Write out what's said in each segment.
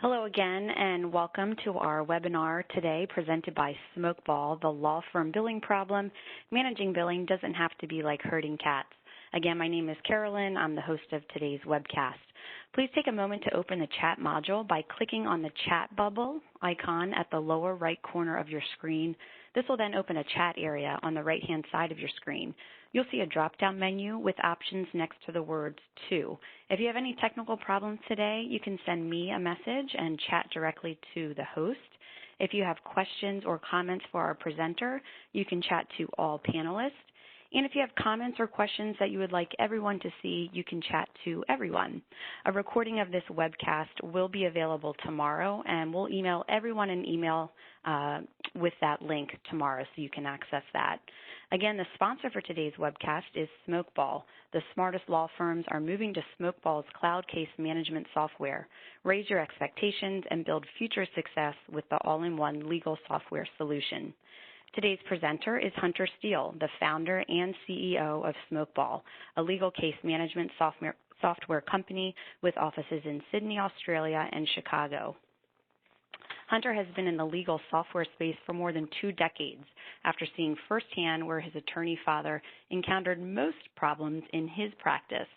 Hello again, and welcome to our webinar today presented by Smokeball, the law firm billing problem. Managing billing doesn't have to be like herding cats. Again, my name is Carolyn. I'm the host of today's webcast. Please take a moment to open the chat module by clicking on the chat bubble icon at the lower right corner of your screen. This will then open a chat area on the right-hand side of your screen. You'll see a drop-down menu with options next to the words to. If you have any technical problems today, you can send me a message and chat directly to the host. If you have questions or comments for our presenter, you can chat to all panelists. And if you have comments or questions that you would like everyone to see, you can chat to everyone. A recording of this webcast will be available tomorrow, and we'll email everyone an email with that link tomorrow so you can access that. Again, the sponsor for today's webcast is Smokeball. The smartest law firms are moving to Smokeball's cloud case management software. Raise your expectations and build future success with the all-in-one legal software solution. Today's presenter is Hunter Steele, the founder and CEO of Smokeball, a legal case management software company with offices in Sydney, Australia, and Chicago. Hunter has been in the legal software space for more than 2 decades after seeing firsthand where his attorney father encountered most problems in his practice.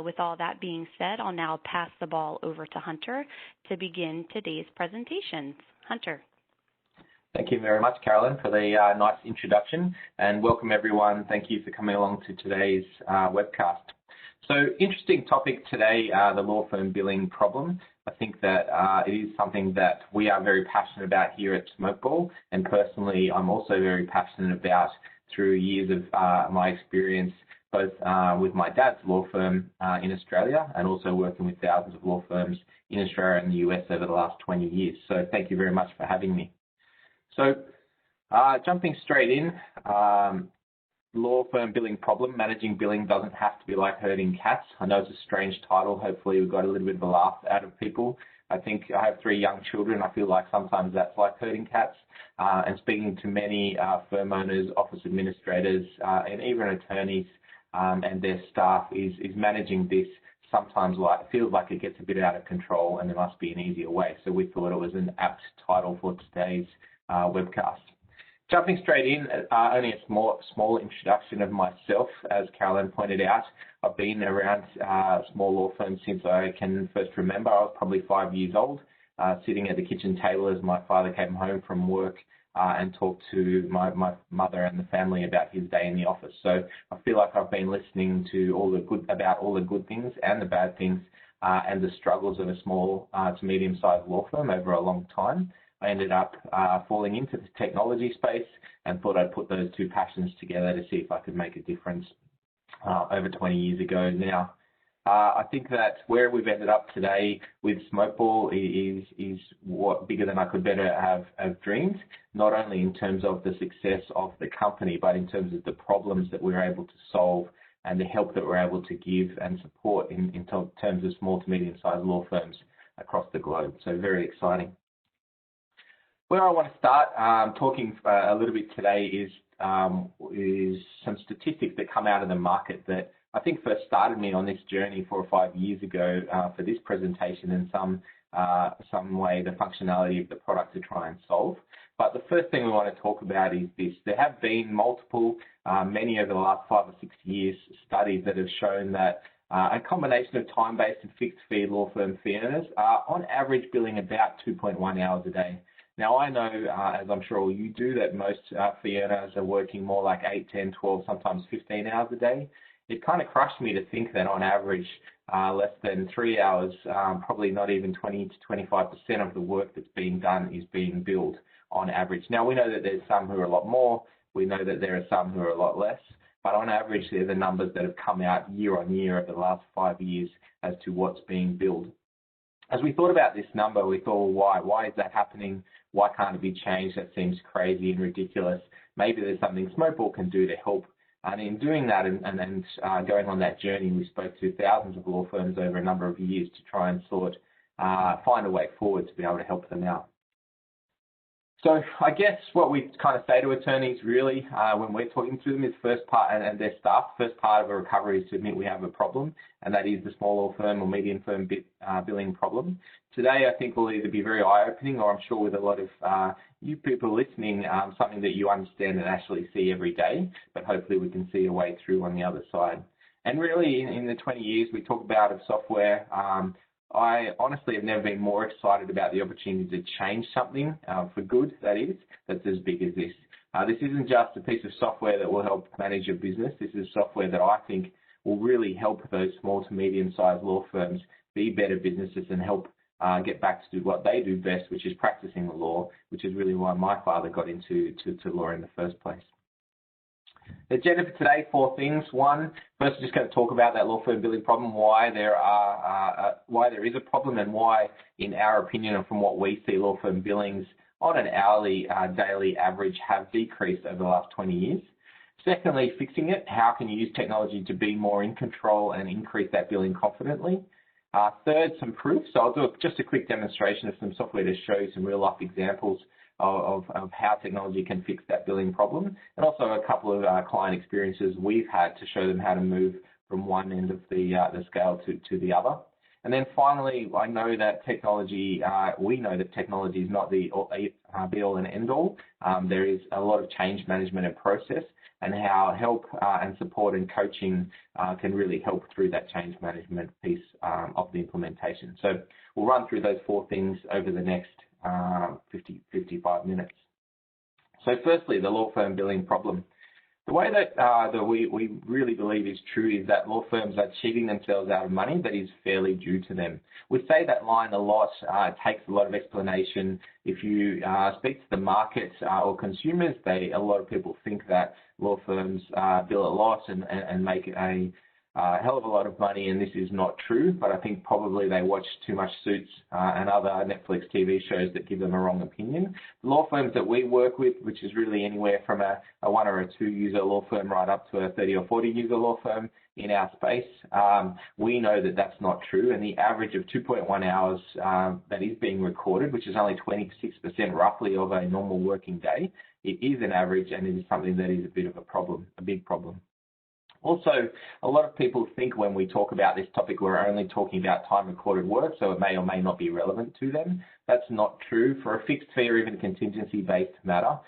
With all that being said, I'll now pass the ball over to Hunter to begin today's presentation. Hunter. Thank you very much, Carolyn, for the nice introduction, and welcome everyone. Thank you for coming along to today's webcast. So, interesting topic today, the law firm billing problem. I think that it is something that we are very passionate about here at Smokeball, and personally, I'm also very passionate about through years of my experience, both with my dad's law firm in Australia and also working with thousands of law firms in Australia and the US over the last 20 years. So, thank you very much for having me. So, jumping straight in, law firm billing problem. Managing billing doesn't have to be like herding cats. I know it's a strange title. Hopefully we've got a little bit of a laugh out of people. I think I have 3 young children. I feel like sometimes that's like herding cats. And speaking to many firm owners, office administrators, and even attorneys and their staff is managing this sometimes feels like it gets a bit out of control and there must be an easier way. So we thought it was an apt title for today's webcast. Jumping straight in, only a small introduction of myself. As Carolyn pointed out, I've been around small law firms since I can first remember. I was probably 5 years old, sitting at the kitchen table as my father came home from work and talked to my mother and the family about his day in the office. So I feel like I've been listening to about all the good things and the bad things and the struggles of a small to medium-sized law firm over a long time. I ended up falling into the technology space and thought I'd put those 2 passions together to see if I could make a difference over 20 years ago now. I think that where we've ended up today with Smokeball is what bigger than I could better have dreamed, not only in terms of the success of the company, but in terms of the problems that we're able to solve and the help that we're able to give and support in terms of small to medium-sized law firms across the globe. So very exciting. Where I want to start talking a little bit today is some statistics that come out of the market that I think first started me on this journey 4 or 5 years ago for this presentation in some way the functionality of the product to try and solve. But the first thing we want to talk about is this. There have been multiple, many over the last 5 or 6 years, studies that have shown that a combination of time-based and fixed-fee law firm fee earners are on average billing about 2.1 hours a day. Now, I know, as I'm sure all you do, that most fee earners are working more like 8, 10, 12, sometimes 15 hours a day. It kind of crushed me to think that on average, less than 3 hours, probably not even 20 to 25% of the work that's being done is being billed on average. Now, we know that there's some who are a lot more. We know that there are some who are a lot less. But on average, they're the numbers that have come out year on year over the last 5 years as to what's being billed. As we thought about this number, we thought, well, why is that happening? Why can't it be changed? That seems crazy and ridiculous. Maybe there's something Smokeball can do to help. And in doing that and going on that journey, we spoke to thousands of law firms over a number of years to try and find a way forward to be able to help them out. So I guess what we kind of say to attorneys really when we're talking to them is first part, and their staff, first part of a recovery is to admit we have a problem, and that is the small law firm or medium firm billing problem. Today I think will either be very eye-opening, or I'm sure with a lot of you people listening, something that you understand and actually see every day, but hopefully we can see a way through on the other side. And really in the 20 years we talk about of software, I honestly have never been more excited about the opportunity to change something for good, that is, that's as big as this. This isn't just a piece of software that will help manage your business. This is software that I think will really help those small to medium-sized law firms be better businesses and help get back to do what they do best, which is practicing the law, which is really why my father got into law in the first place. The agenda for today, 4 things. One, first, just going to talk about that law firm billing problem, why there is a problem, and why, in our opinion, and from what we see, law firm billings on an hourly, daily average have decreased over the last 20 years. Secondly, fixing it. How can you use technology to be more in control and increase that billing confidently? Third, some proof. So I'll do just a quick demonstration of some software to show you some real-life examples of how technology can fix that billing problem, and also a couple of client experiences we've had to show them how to move from one end of the scale to the other. And then finally, we know that technology is not the be-all and end-all. There is a lot of change management and process, and how help and support and coaching can really help through that change management piece of the implementation. So we'll run through those 4 things over the next 55 minutes. So firstly, the law firm billing problem. The way that we really believe is true is that law firms are cheating themselves out of money that is fairly due to them. We say that line a lot. It takes a lot of explanation. If you speak to the market or consumers, a lot of people think that law firms bill a lot and make a hell of a lot of money, and this is not true, but I think probably they watch too much Suits and other Netflix TV shows that give them a wrong opinion. The law firms that we work with, which is really anywhere from a 1 or a 2 user law firm right up to a 30 or 40 user law firm in our space, we know that that's not true, and the average of 2.1 hours that is being recorded, which is only 26% roughly of a normal working day, it is an average, and it is something that is a bit of a problem, a big problem. Also, a lot of people think when we talk about this topic, we're only talking about time recorded work, so it may or may not be relevant to them. That's not true. For a fixed fee or even contingency-based matter,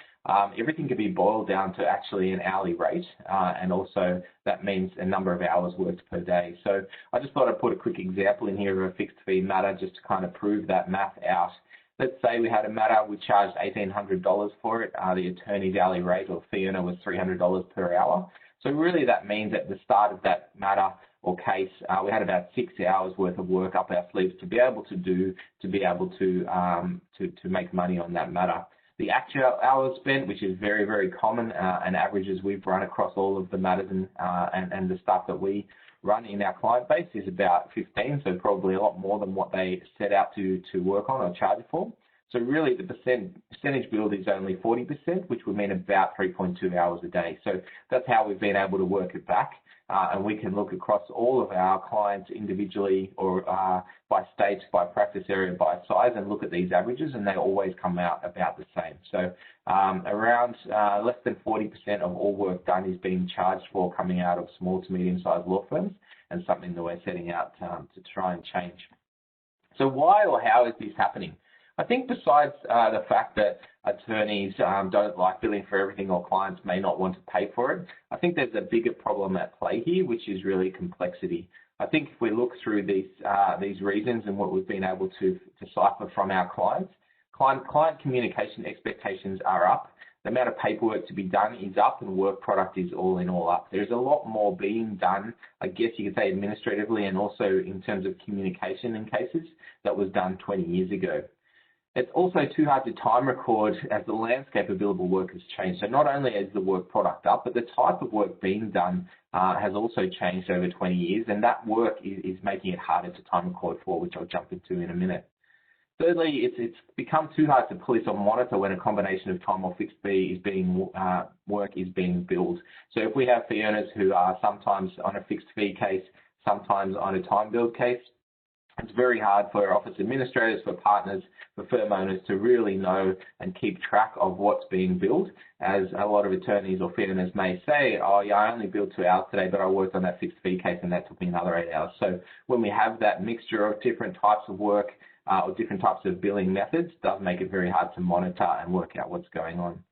everything can be boiled down to actually an hourly rate, and also that means a number of hours worked per day. So I just thought I'd put a quick example in here of a fixed fee matter just to kind of prove that math out. Let's say we had a matter, we charged $1,800 for it. The attorney's hourly rate or fee earner was $300 per hour. So really that means at the start of that matter or case, we had about 6 hours worth of work up our sleeves to be able to make money on that matter. The actual hours spent, which is very, very common, and averages we've run across all of the matters and the stuff that we run in our client base, is about 15, so probably a lot more than what they set out to work on or charge for. So really the percentage billed is only 40%, which would mean about 3.2 hours a day. So that's how we've been able to work it back. And we can look across all of our clients individually or by state, by practice area, by size, and look at these averages, and they always come out about the same. So around less than 40% of all work done is being charged for coming out of small to medium-sized law firms, and something that we're setting out to try and change. So why or how is this happening? I think besides the fact that attorneys don't like billing for everything, or clients may not want to pay for it, I think there's a bigger problem at play here, which is really complexity. I think if we look through these reasons and what we've been able to decipher from our clients, client communication expectations are up. The amount of paperwork to be done is up, and work product is all in all up. There's a lot more being done, I guess you could say administratively, and also in terms of communication in cases, that was done 20 years ago. It's also too hard to time record as the landscape of billable work has changed. So not only is the work product up, but the type of work being done has also changed over 20 years, and that work is making it harder to time record for, which I'll jump into in a minute. Thirdly, it's become too hard to police or monitor when a combination of time or fixed fee work is being billed. So if we have fee earners who are sometimes on a fixed fee case, sometimes on a time billed case, It's very hard for office administrators, for partners, for firm owners to really know and keep track of what's being billed, as a lot of attorneys or fee earners may say, oh yeah, I only billed 2 hours today, but I worked on that fixed fee case and that took me another 8 hours. So when we have that mixture of different types of work or different types of billing methods, it does make it very hard to monitor and work out what's going on.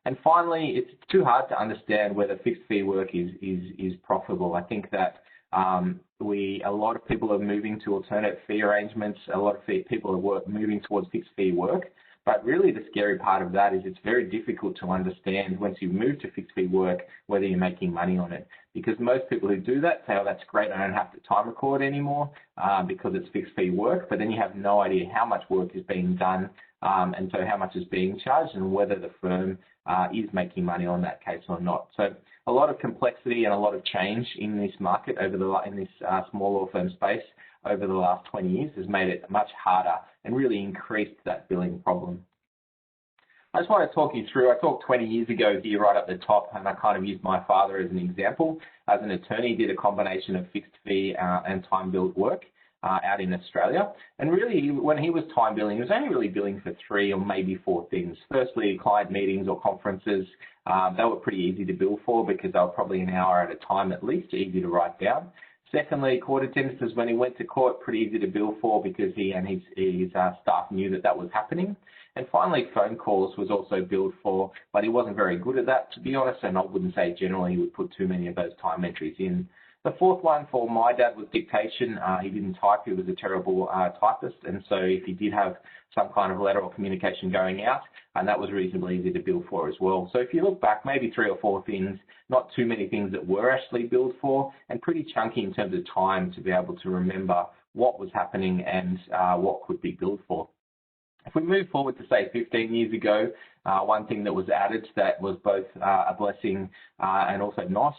And finally, it's too hard to understand whether fixed fee work is profitable. I think that a lot of people are moving to alternate fee arrangements. A lot of people are moving towards fixed fee work. But really the scary part of that is it's very difficult to understand once you move to fixed fee work whether you're making money on it. Because most people who do that say, oh, that's great, I don't have to time record anymore because it's fixed fee work. But then you have no idea how much work is being done and so how much is being charged and whether the firm is making money on that case or not. So a lot of complexity and a lot of change in this market in this small law firm space over the last 20 years has made it much harder and really increased that billing problem. I just want to talk you through, I talked 20 years ago here right up the top, and I kind of used my father as an example. As an attorney, he did a combination of fixed fee and time billed work out in Australia. And really, when he was time billing, he was only really billing for 3 or maybe 4 things. Firstly, client meetings or conferences. They were pretty easy to bill for because they were probably an hour at a time at least, easy to write down. Secondly, court attendances when he went to court, pretty easy to bill for because he and his staff knew that that was happening. And finally, phone calls was also billed for, but he wasn't very good at that, to be honest, and I wouldn't say generally he would put too many of those time entries in. The fourth one for my dad was dictation. He didn't type. He was a terrible typist, and so if he did have some kind of letter or communication going out, and that was reasonably easy to bill for as well. So if you look back, maybe 3 or 4 things, not too many things that were actually billed for, and pretty chunky in terms of time to be able to remember what was happening and what could be billed for. If we move forward to, say, 15 years ago, one thing that was added that was both a blessing and also not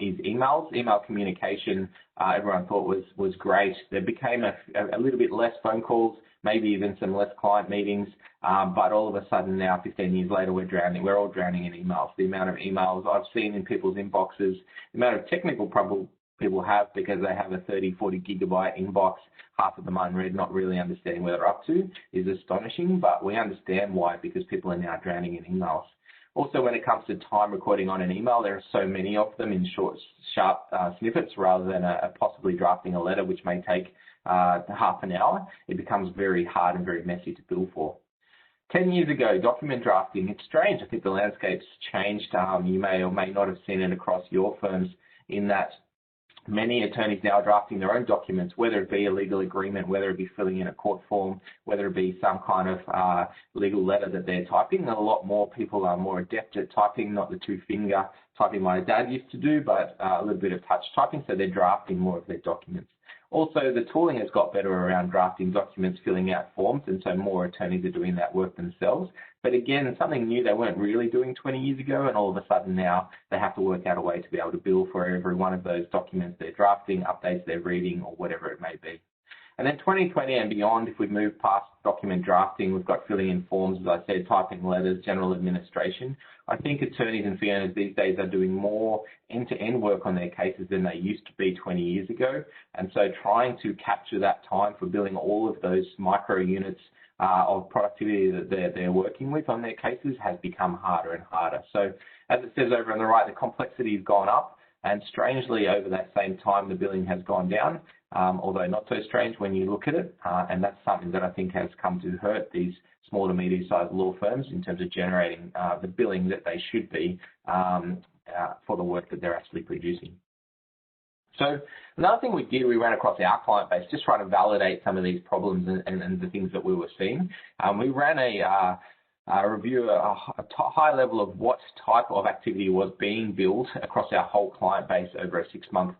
is emails. Email communication, everyone thought was great. There became a little bit less phone calls, maybe even some less client meetings, but all of a sudden now, 15 years later, we're all drowning in emails. The amount of emails I've seen in people's inboxes, the amount of technical problems people have because they have a 30, 40 gigabyte inbox, half of them unread, not really understanding where they're up to, is astonishing, but we understand why, because people are now drowning in emails. Also, when it comes to time recording on an email, there are so many of them in short, sharp snippets rather than possibly drafting a letter, which may take half an hour. It becomes very hard and very messy to bill for. 10 years ago, document drafting, it's strange. I think the landscape's changed. You may or may not have seen it across your firms in that many attorneys now are drafting their own documents, whether it be a legal agreement, whether it be filling in a court form, whether it be some kind of legal letter that they're typing. And a lot more people are more adept at typing, not the 2-finger typing my dad used to do, but a little bit of touch typing, so they're drafting more of their documents. Also, the tooling has got better around drafting documents, filling out forms, and so more attorneys are doing that work themselves. But again, something new they weren't really doing 20 years ago, and all of a sudden now they have to work out a way to be able to bill for every one of those documents they're drafting, updates they're reading, or whatever it may be. And then 2020 and beyond, if we move past document drafting, we've got filling in forms, as I said, typing letters, general administration. I think attorneys and fee owners these days are doing more end-to-end work on their cases than they used to be 20 years ago. And so trying to capture that time for billing all of those micro units of productivity that they're working with on their cases has become harder and harder. So as it says over on the right, the complexity has gone up, and strangely over that same time the billing has gone down, although not so strange when you look at it, and that's something that I think has come to hurt these small to medium-sized law firms in terms of generating the billing that they should be for the work that they're actually producing. So another thing we did, we ran across our client base, just trying to validate some of these problems and the things that we were seeing. We ran a review, a high level of what type of activity was being billed across our whole client base over a 6-month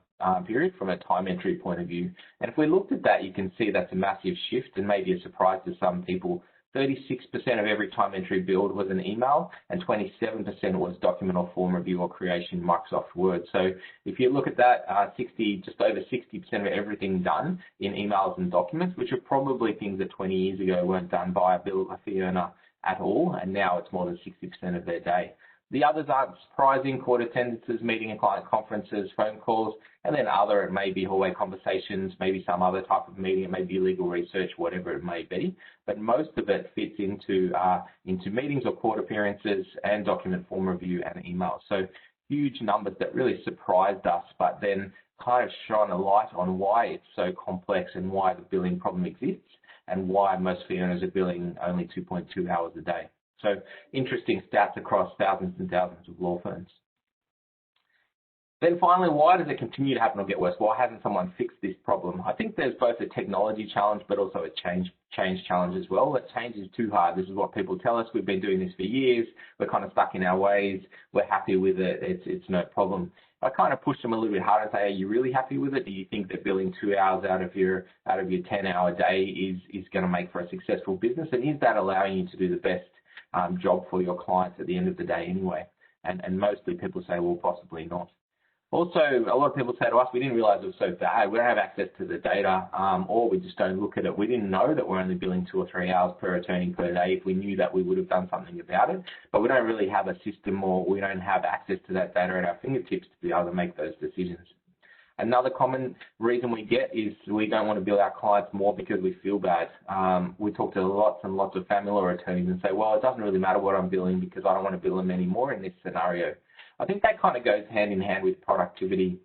period from a time entry point of view. And if we looked at that, you can see that's a massive shift and maybe a surprise to some people. 36% of every time entry billed was an email, and 27% was document or form review or creation in Microsoft Word. So if you look at that, just over 60% of everything done in emails and documents, which are probably things that 20 years ago weren't done by a fee earner at all, and now it's more than 60% of their day. The others aren't surprising: court attendances, meeting and client conferences, phone calls, and then other, it may be hallway conversations, maybe some other type of meeting, it may be legal research, whatever it may be. But most of it fits into meetings or court appearances and document form review and email. So huge numbers that really surprised us, but then kind of shone a light on why it's so complex and why the billing problem exists and why most fee earners are billing only 2.2 hours a day. So interesting stats across thousands and thousands of law firms. Then finally, why does it continue to happen or get worse? Why hasn't someone fixed this problem? I think there's both a technology challenge, but also a change challenge as well. That change is too hard. This is what people tell us. We've been doing this for years. We're kind of stuck in our ways. We're happy with it. It's no problem. I kind of push them a little bit harder and say, are you really happy with it? Do you think that billing 2 hours out of your 10-hour day is going to make for a successful business? And is that allowing you to do the best job for your clients at the end of the day anyway? And mostly people say, well, possibly not. Also, a lot of people say to us, we didn't realize it was so bad. We don't have access to the data, or we just don't look at it. We didn't know that we're only billing 2 or 3 hours per attorney per day. If we knew that, we would have done something about it. But we don't really have a system, or we don't have access to that data at our fingertips to be able to make those decisions. Another common reason we get is we don't want to bill our clients more because we feel bad. We talk to lots and lots of family law attorneys and say, well, it doesn't really matter what I'm billing because I don't want to bill them anymore in this scenario. I think that kind of goes hand in hand with productivity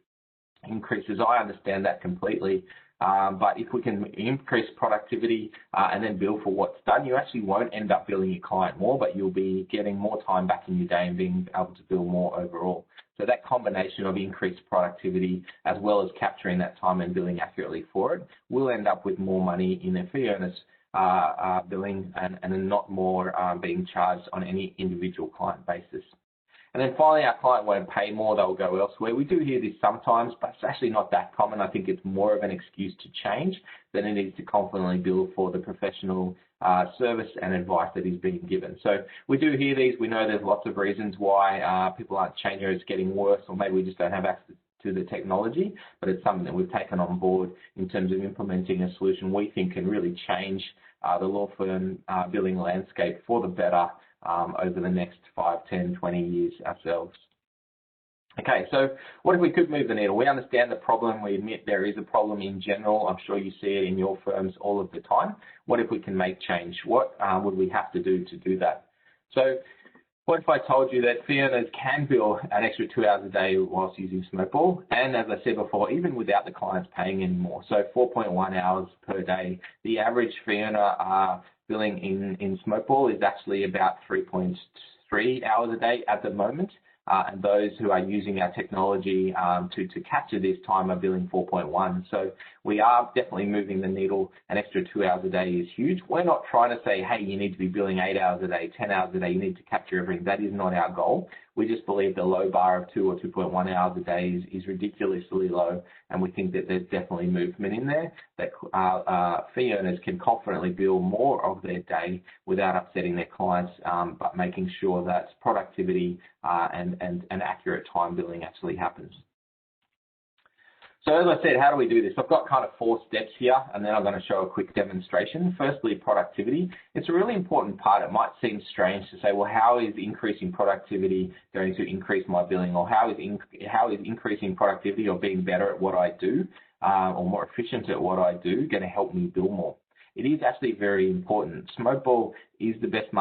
increases. I understand that completely. But if we can increase productivity and then bill for what's done, you actually won't end up billing your client more, but you'll be getting more time back in your day and being able to bill more overall. So that combination of increased productivity as well as capturing that time and billing accurately for it will end up with more money in their fee earners billing and not more being charged on any individual client basis. And then finally, our client won't pay more, they'll go elsewhere. We do hear this sometimes, but it's actually not that common. I think it's more of an excuse to change than it is to confidently bill for the professional service and advice that is being given. So we do hear these. We know there's lots of reasons why people aren't changing, or it's getting worse, or maybe we just don't have access to the technology, but it's something that we've taken on board in terms of implementing a solution we think can really change the law firm billing landscape for the better over the next 5, 10, 20 years ourselves. Okay, so what if we could move the needle? We understand the problem. We admit there is a problem in general. I'm sure you see it in your firms all of the time. What if we can make change? What would we have to do that? So what if I told you that fee earners can bill an extra 2 hours a day whilst using Smokeball? And as I said before, even without the clients paying anymore. So 4.1 hours per day. The average fee earner billing in Smokeball is actually about 3.3 hours a day at the moment. And those who are using our technology to capture this time are billing 4.1. So we are definitely moving the needle. An extra 2 hours a day is huge. We're not trying to say, hey, you need to be billing 8 hours a day, 10 hours a day, you need to capture everything. That is not our goal. We just believe the low bar of 2 or 2.1 hours a day is ridiculously low, and we think that there's definitely movement in there, that fee earners can confidently bill more of their day without upsetting their clients, but making sure that productivity and accurate time billing actually happens. So as I said, how do we do this? I've got kind of 4 steps here, and then I'm going to show a quick demonstration. Firstly, productivity. It's a really important part. It might seem strange to say, well, how is increasing productivity going to increase my billing? Or how is increasing productivity or being better at what I do or more efficient at what I do going to help me bill more? It is actually very important. Smokeball is the best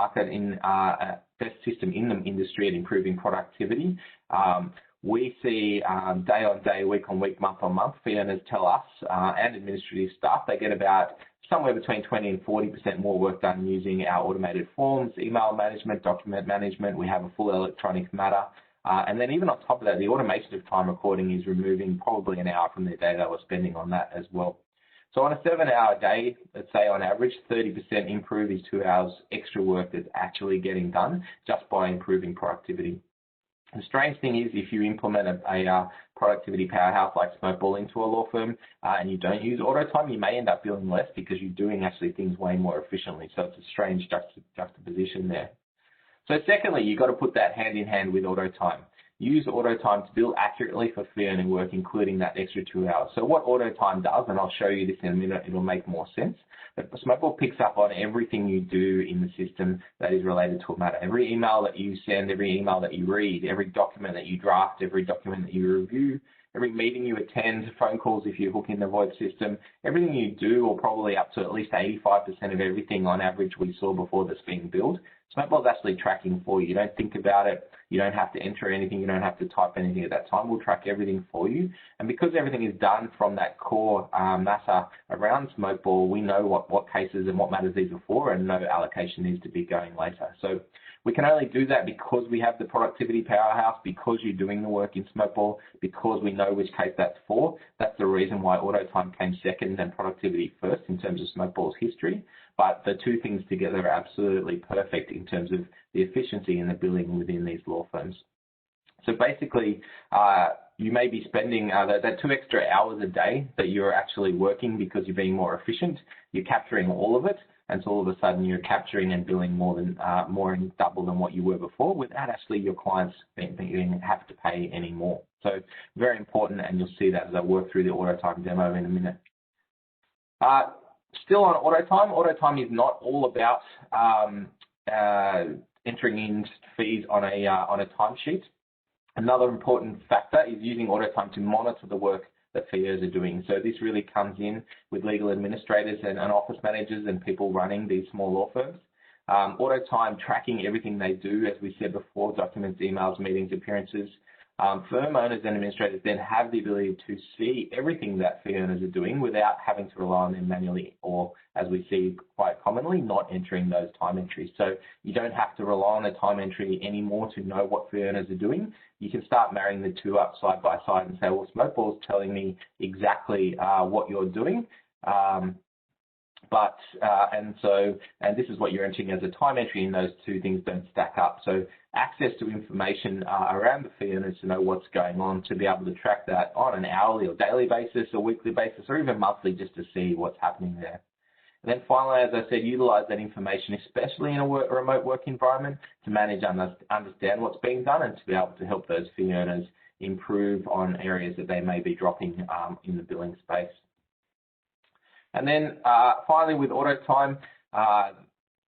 best system in the industry at improving productivity. We see day on day, week on week, month on month, fee earners tell us and administrative staff they get about somewhere between 20 and 40% more work done using our automated forms, email management, document management. We have a full electronic matter. And then even on top of that, the automation of time recording is removing probably an hour from their day they were spending on that as well. So on a 7-hour day, let's say on average, 30% improve is 2 hours extra work that's actually getting done just by improving productivity. The strange thing is if you implement a productivity powerhouse like Smokeball into a law firm and you don't use auto time, you may end up billing less because you're doing actually things way more efficiently. So it's a strange juxtaposition there. So secondly, you've got to put that hand in hand with auto time. use AutoTime to bill accurately for fee earning work, including that extra 2 hours. So what AutoTime does, and I'll show you this in a minute, it'll make more sense, but Smokeball picks up on everything you do in the system that is related to a matter. Every email that you send, every email that you read, every document that you draft, every document that you review, every meeting you attend, phone calls if you hook in the VoIP system, everything you do, or probably up to at least 85% of everything on average we saw before that's being billed, Smokeball's actually tracking for you. You don't think about it. You don't have to enter anything. You don't have to type anything at that time. We'll track everything for you. And because everything is done from that core matter around Smokeball, we know what cases and what matters these are for, and no allocation needs to be going later. So we can only do that because we have the productivity powerhouse, because you're doing the work in Smokeball, because we know which case that's for. That's the reason why AutoTime came second and productivity first in terms of Smokeball's history. But the two things together are absolutely perfect in terms of the efficiency and the billing within these law firms. So basically, you may be spending that 2 extra hours a day that you're actually working because you're being more efficient. You're capturing all of it, and so all of a sudden you're capturing and billing more than double than what you were before, without actually your clients being have to pay any more. So very important, and you'll see that as I work through the AutoTime demo in a minute. Still on AutoTime is not all about entering in fees on a timesheet. Another important factor is using AutoTime to monitor the work that fee earners are doing. So this really comes in with legal administrators and office managers and people running these small law firms. AutoTime tracking everything they do, as we said before, documents, emails, meetings, appearances. Firm owners and administrators then have the ability to see everything that fee earners are doing without having to rely on them manually, or as we see quite commonly, not entering those time entries. So you don't have to rely on the time entry anymore to know what fee earners are doing. You can start marrying the two up side by side and say, well, Smokeball's telling me exactly what you're doing. And this is what you're entering as a time entry, and those two things don't stack up. So access to information around the fee earners to know what's going on, to be able to track that on an hourly or daily basis or weekly basis or even monthly, just to see what's happening there. And then finally, as I said, utilize that information, especially in a remote work environment, to manage and understand what's being done, and to be able to help those fee earners improve on areas that they may be dropping in the billing space. And then finally, with AutoTime,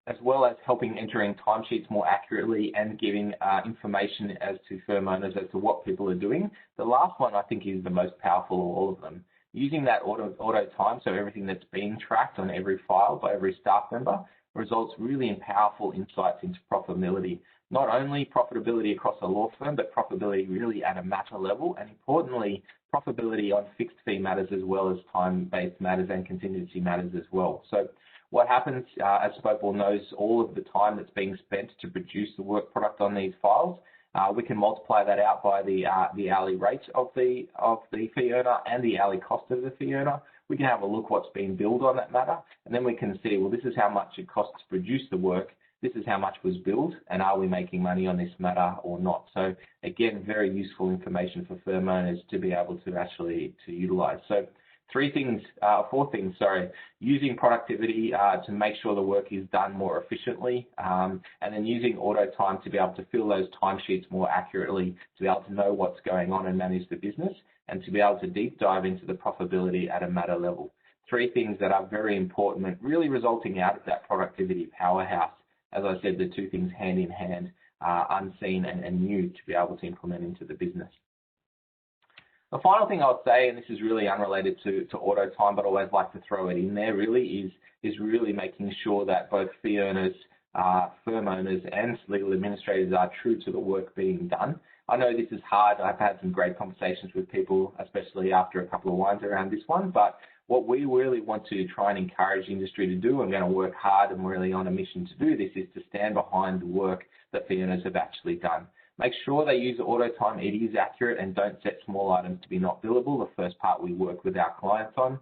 as well as helping entering timesheets more accurately and giving information as to firm owners as to what people are doing, the last one I think is the most powerful of all of them. Using that AutoTime, so everything that's being tracked on every file by every staff member, results really in powerful insights into profitability. Not only profitability across a law firm, but profitability really at a matter level, and importantly, profitability on fixed fee matters as well as time-based matters and contingency matters as well. So what happens, as Smokeball knows all of the time that's being spent to produce the work product on these files, we can multiply that out by the hourly rate of the fee earner and the hourly cost of the fee earner. We can have a look what's being billed on that matter, and then we can see, well, this is how much it costs to produce the work, this is how much was billed, and are we making money on this matter or not? So again, very useful information for firm owners to be able to actually utilize. So four things, using productivity to make sure the work is done more efficiently, and then using AutoTime to be able to fill those timesheets more accurately, to be able to know what's going on and manage the business, and to be able to deep dive into the profitability at a matter level. Three things that are very important and really resulting out of that productivity powerhouse. As I said, the two things hand in hand, unseen and new, to be able to implement into the business. The final thing I'll say, and this is really unrelated to AutoTime, but I always like to throw it in there, really is really making sure that both fee earners, firm owners, and legal administrators are true to the work being done. I know this is hard. I've had some great conversations with people, especially after a couple of wines around this one, but what we really want to try and encourage industry to do, I'm going to work hard and really on a mission to do this, is to stand behind the work that fee earners have actually done. Make sure they use AutoTime, it is accurate, and don't set small items to be not billable, the first part we work with our clients on.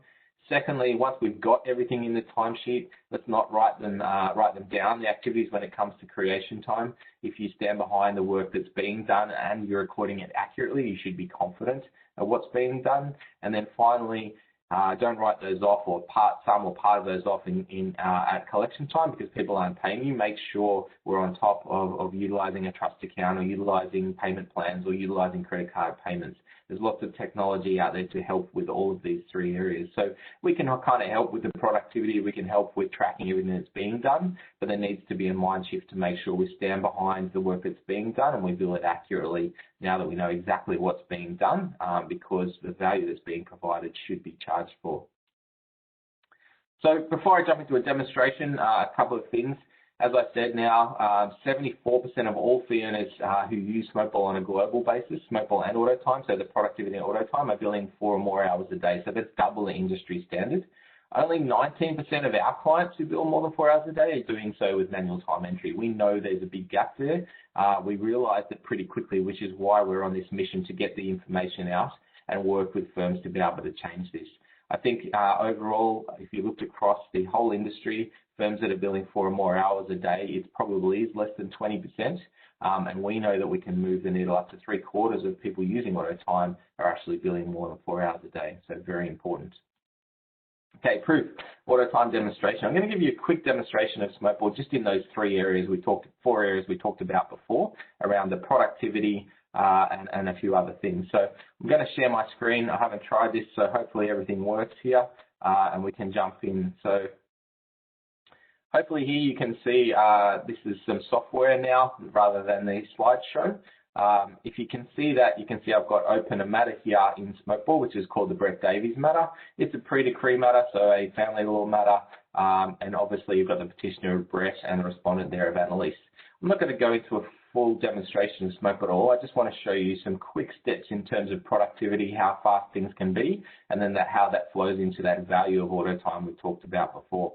Secondly, once we've got everything in the timesheet, let's not write them down, the activities when it comes to creation time. If you stand behind the work that's being done and you're recording it accurately, you should be confident of what's being done. And then finally, don't write those off or some or part of those off at collection time because people aren't paying you. Make sure we're on top of utilizing a trust account or utilizing payment plans or utilizing credit card payments. There's lots of technology out there to help with all of these three areas. So we can kind of help with the productivity, we can help with tracking everything that's being done, but there needs to be a mind shift to make sure we stand behind the work that's being done and we bill it accurately now that we know exactly what's being done, because the value that's being provided should be charged for. So before I jump into a demonstration, a couple of things. As I said now, 74% of all fee earners who use Smokeball on a global basis, Smokeball and AutoTime, so the productivity and AutoTime, are billing 4 or more hours a day. So that's double the industry standard. Only 19% of our clients who bill more than 4 hours a day are doing so with manual time entry. We know there's a big gap there. We realized it pretty quickly, which is why we're on this mission to get the information out and work with firms to be able to change this. I think overall, if you looked across the whole industry, firms that are billing 4 or more hours a day, it probably is less than 20%. And we know that we can move the needle up to 3/4 of people using AutoTime are actually billing more than 4 hours a day. So very important. Okay, proof, AutoTime demonstration. I'm going to give you a quick demonstration of Smokeball just in those 4 areas we talked about before around the productivity and a few other things. So I'm going to share my screen. I haven't tried this, so hopefully everything works here and we can jump in. So hopefully here you can see this is some software now rather than the slideshow. If you can see that, you can see I've got open a matter here in Smokeball, which is called the Brett Davies matter. It's a pre-decree matter, so a family law matter, and obviously you've got the petitioner of Brett and the respondent there of Annalise. I'm not going to go into a full demonstration of Smokeball at all. I just want to show you some quick steps in terms of productivity, how fast things can be, and then how that flows into that value of AutoTime we talked about before.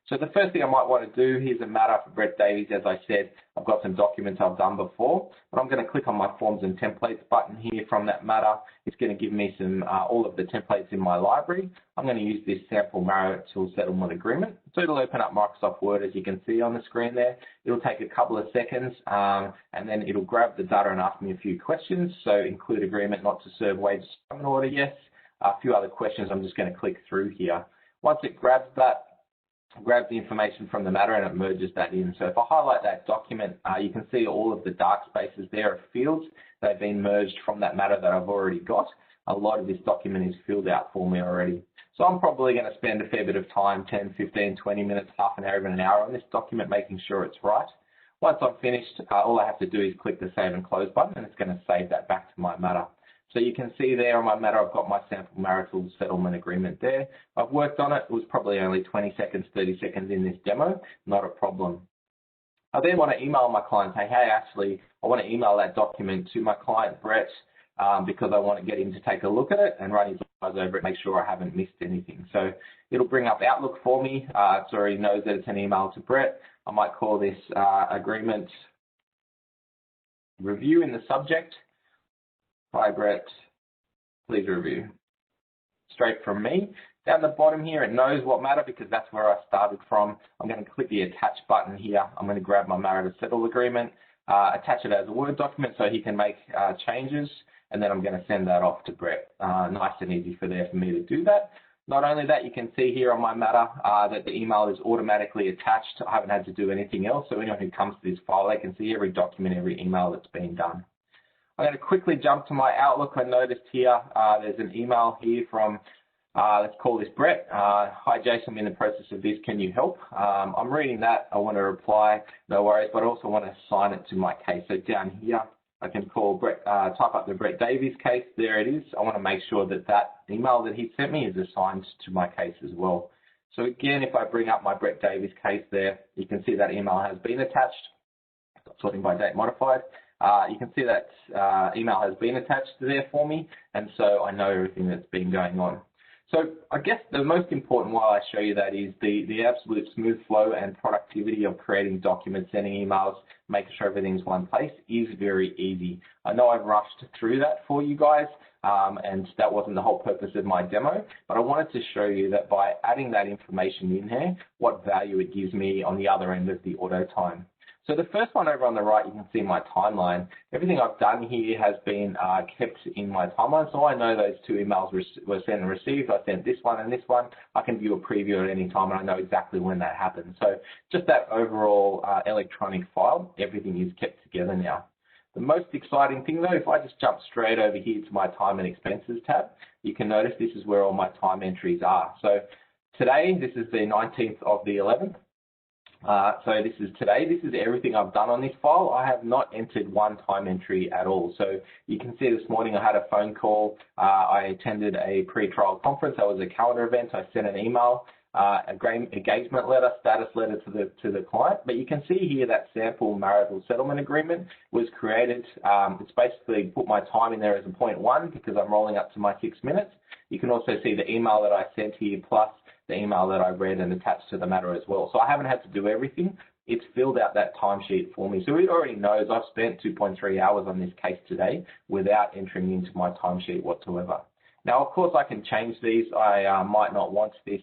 So the first thing I might want to do, here's a matter for Brett Davies. As I said, I've got some documents I've done before, but I'm going to click on my Forms and Templates button here from that matter. It's going to give me some all of the templates in my library. I'm going to use this sample marital settlement agreement. So it'll open up Microsoft Word, as you can see on the screen there. It'll take a couple of seconds, and then it'll grab the data and ask me a few questions. So include agreement not to serve wage settlement order, yes. A few other questions I'm just going to click through here. Once it grabs that, grabs the information from the matter and it merges that in. So if I highlight that document, you can see all of the dark spaces there are fields. They've been merged from that matter that I've already got. A lot of this document is filled out for me already. So I'm probably going to spend a fair bit of time, 10, 15, 20 minutes, half an hour, even an hour on this document, making sure it's right. Once I'm finished, all I have to do is click the Save and Close button and it's going to save that back to my matter. So you can see there on my matter, I've got my sample marital settlement agreement there. I've worked on it. It was probably only 20 seconds, 30 seconds in this demo, not a problem. I then want to email my client, say, hey, actually, I want to email that document to my client, Brett, because I want to get him to take a look at it and run his eyes over it, make sure I haven't missed anything. So it'll bring up Outlook for me. It already knows that it's an email to Brett. I might call this agreement review in the subject. Hi, Brett, please review. Straight from me. Down the bottom here, it knows what matter because that's where I started from. I'm going to click the attach button here. I'm going to grab my matter to settle agreement, attach it as a Word document so he can make changes, and then I'm going to send that off to Brett. Nice and easy for me to do that. Not only that, you can see here on my matter that the email is automatically attached. I haven't had to do anything else, so anyone who comes to this file, they can see every document, every email that's been done. I'm going to quickly jump to my Outlook. I noticed here there's an email here from, let's call this Brett. Hi, Jason, I'm in the process of this. Can you help? I'm reading that. I want to reply, no worries, but I also want to assign it to my case. So down here, I can call Brett, type up the Brett Davies case. There it is. I want to make sure that that email that he sent me is assigned to my case as well. So again, if I bring up my Brett Davies case there, you can see that email has been attached. Sorting by date modified. You can see that email has been attached there for me, and so I know everything that's been going on. So I guess the most important why I show you that is the absolute smooth flow and productivity of creating documents, sending emails, making sure everything's one place is very easy. I know I've rushed through that for you guys, and that wasn't the whole purpose of my demo, but I wanted to show you that by adding that information in here, what value it gives me on the other end of the AutoTime. So the first one over on the right, you can see my timeline. Everything I've done here has been kept in my timeline, so I know those two emails were sent and received. I sent this one and this one. I can view a preview at any time, and I know exactly when that happened. So just that overall electronic file, everything is kept together now. The most exciting thing though, if I just jump straight over here to my time and expenses tab, you can notice this is where all my time entries are. So today, this is the 19th of the 11th. So this is today. This is everything I've done on this file. I have not entered one time entry at all. So you can see this morning I had a phone call. I attended a pre-trial conference. That was a calendar event. I sent an email, engagement letter, status letter to the client. But you can see here that sample marital settlement agreement was created. It's basically put my time in there as a 0.1 because I'm rolling up to my 6 minutes. You can also see the email that I sent here plus the email that I read and attached to the matter as well. So I haven't had to do everything. It's filled out that timesheet for me. So it already knows I've spent 2.3 hours on this case today without entering into my timesheet whatsoever. Now, of course, I can change these. I might not want this.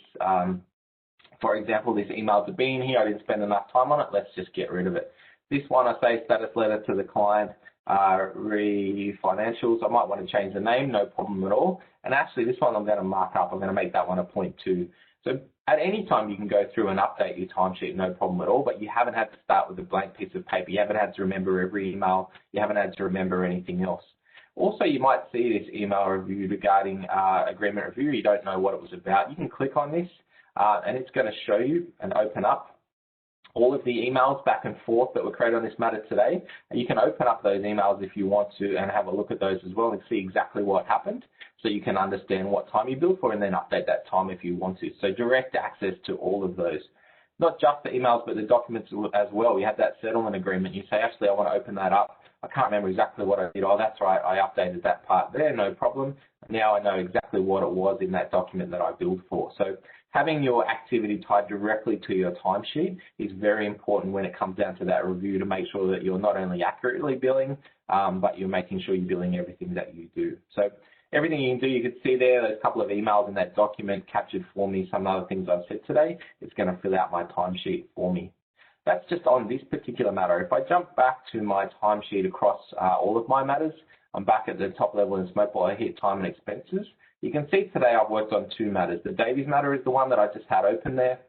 For example, this email to be in here. I didn't spend enough time on it. Let's just get rid of it. This one, I say status letter to the client, re-financials. I might want to change the name, no problem at all. And actually, this one I'm going to mark up. I'm going to make that one a 0.2. So at any time you can go through and update your timesheet, no problem at all, but you haven't had to start with a blank piece of paper. You haven't had to remember every email. You haven't had to remember anything else. Also, you might see this email review regarding agreement review. You don't know what it was about. You can click on this and it's going to show you and open up all of the emails back and forth that were created on this matter today. And you can open up those emails if you want to and have a look at those as well and see exactly what happened so you can understand what time you billed for and then update that time if you want to. So direct access to all of those. Not just the emails, but the documents as well. We have that settlement agreement. You say, actually, I want to open that up. I can't remember exactly what I did. Oh, that's right. I updated that part there. No problem. Now I know exactly what it was in that document that I billed for. So having your activity tied directly to your timesheet is very important when it comes down to that review to make sure that you're not only accurately billing, but you're making sure you're billing everything that you do. So everything you can do, you can see there, there's a couple of emails in that document captured for me, some other things I've said today. It's going to fill out my timesheet for me. That's just on this particular matter. If I jump back to my timesheet across all of my matters, I'm back at the top level in Smokeball. I hit time and expenses. You can see today I've worked on two matters. The Davies matter is the one that I just had open there.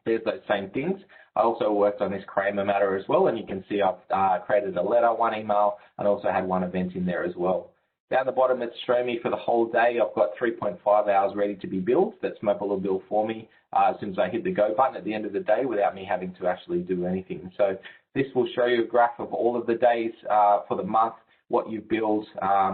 There's those same things. I also worked on this Kramer matter as well, and you can see I've created a letter, one email, and also had one event in there as well. Down the bottom, it's showing me for the whole day, I've got 3.5 hours ready to be billed. That Smokeball will bill for me as soon as I hit the go button at the end of the day without me having to actually do anything. So this will show you a graph of all of the days for the month, what you've billed,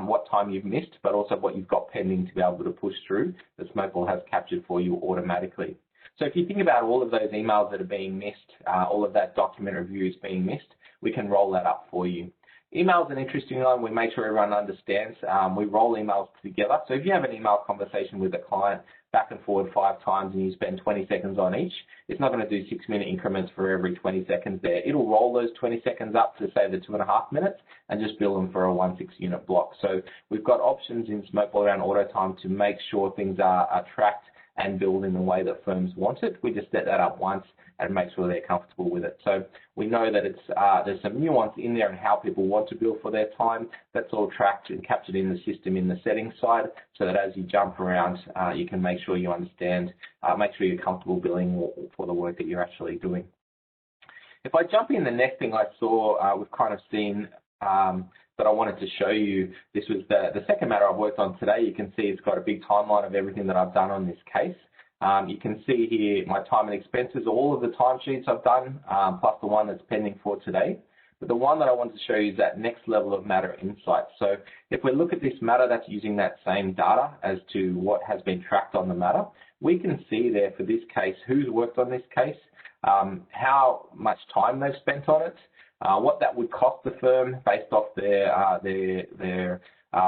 what time you've missed, but also what you've got pending to be able to push through that Smokeball has captured for you automatically. So if you think about all of those emails that are being missed, all of that document reviews being missed, we can roll that up for you. Email is an interesting one. We make sure everyone understands. We roll emails together. So if you have an email conversation with a client back and forward 5 times and you spend 20 seconds on each, it's not going to do 6-minute increments for every 20 seconds there. It'll roll those 20 seconds up to, say, the 2.5 minutes and just bill them for a 1/6-unit block. So we've got options in Smokeball around auto time to make sure things are tracked and billed in the way that firms want it. We just set that up once and make sure they're comfortable with it. So we know that it's there's some nuance in there in how people want to bill for their time. That's all tracked and captured in the system in the settings side so that as you jump around, you can make sure you understand, make sure you're comfortable billing for the work that you're actually doing. If I jump in, the next thing I saw, we've kind of seen that I wanted to show you. This was the second matter I've worked on today. You can see it's got a big timeline of everything that I've done on this case. You can see here my time and expenses, all of the timesheets I've done, plus the one that's pending for today. But the one that I want to show you is that next level of matter insight. So if we look at this matter that's using that same data as to what has been tracked on the matter, we can see there for this case who's worked on this case, how much time they've spent on it, what that would cost the firm based off their